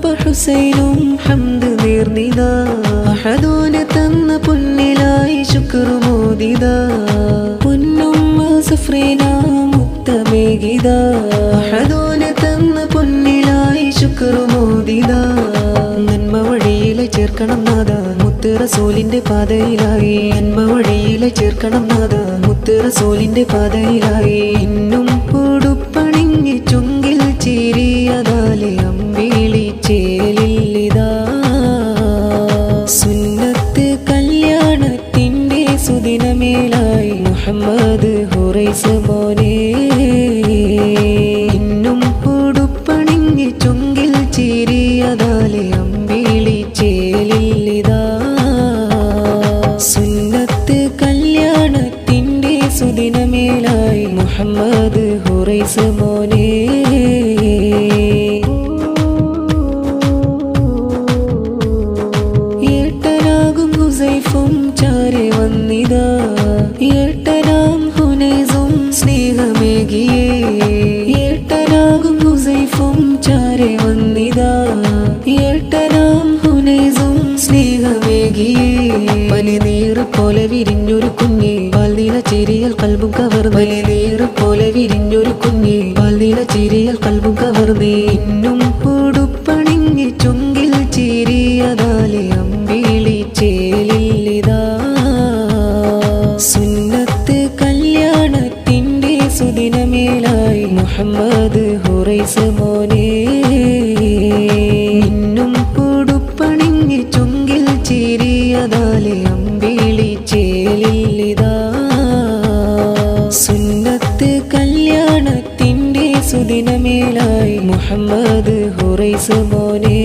വാപ്പ ഹുസൈനും ഹംദ് നേർന്നിതാ അഹദോന് തന്ന പൊന്നിലായി ശുക്രുമോദിതാ പൊന്നുമ്മ സഫ്രീന മുക്തമേകിതാ അഹദോന് തന്ന പൊന്നിലായി ശുക്രുമോദിതാ നന്മ വഴിയിലെ ചേർക്കണം നാദ മുത്ത് റസൂലിന്റെ പാതയിലായി നന്മ വഴിയിലെ ചേർക്കണം നാദ മുത്ത് റസൂലിന്റെ പാതയിലായി ഇന്നും പുടുപ്പണിഞ്ഞ് ചുങ്കിൽ ചിരിയതാലെ അമ്പിളി ചേലില്ലിതാ സുന്നത്ത് കല്യാണത്തിന്റെ സുദിനമേലായി മുഹമ്മദ് ഹുറൈസ് മോനെ ഇന്നും പുടുപ്പണിഞ്ഞ് ചുങ്കിൽ ചിരിയതാലെ അമ്പിളി ചേലില്ലിതാ സുന്നത്ത് കല്യാണത്തിന്റെ സുദിനമേലായി മുഹമ്മദ് ഹുറൈസ് മോനെ ഏട്ടനാകും ഹുസൈഫും ചാരെ വന്നിതാ ഏട്ടനാം ഹുനൈസും സ്നേഹമേകിയേ ഏട്ടനാകും ഹുസൈഫും ചാരെ വന്നിതാ ഏട്ടനാം ഹുനൈസും സ്നേഹമേകിയേ പനിനീറ് പോലെ വിരിഞ്ഞൊരു കുഞ്ഞ് പാൽനീല ചിരിയൽ കൽബും കവർന്ന് പനിനീറ് പോലെ വിരിഞ്ഞൊരു കുഞ്ഞ് പാൽനീല ചിരിയൽ കൽബും കവർന്ന് ഇന്നും പുടുപ്പണിഞ്ഞ് ചുങ്കിൽ ചിരിയതാലെ അമ്പിളി ചേലില്ലിതാ സുന്നത്ത് കല്യാണത്തിന്റെ സുദിനമേലായി മുഹമ്മദ് ഹുറൈസ് മോനെ ഇന്നും പുടുപ്പണിഞ്ഞ് ചുങ്കിൽ ചിരിയതാലെ അമ്പിളി ചേലില്ലിതാ സുന്നത്ത് കല്യാണത്തിന്റെ സുദിനമേലായി മുഹമ്മദ് ഹുറൈസ് മോനെ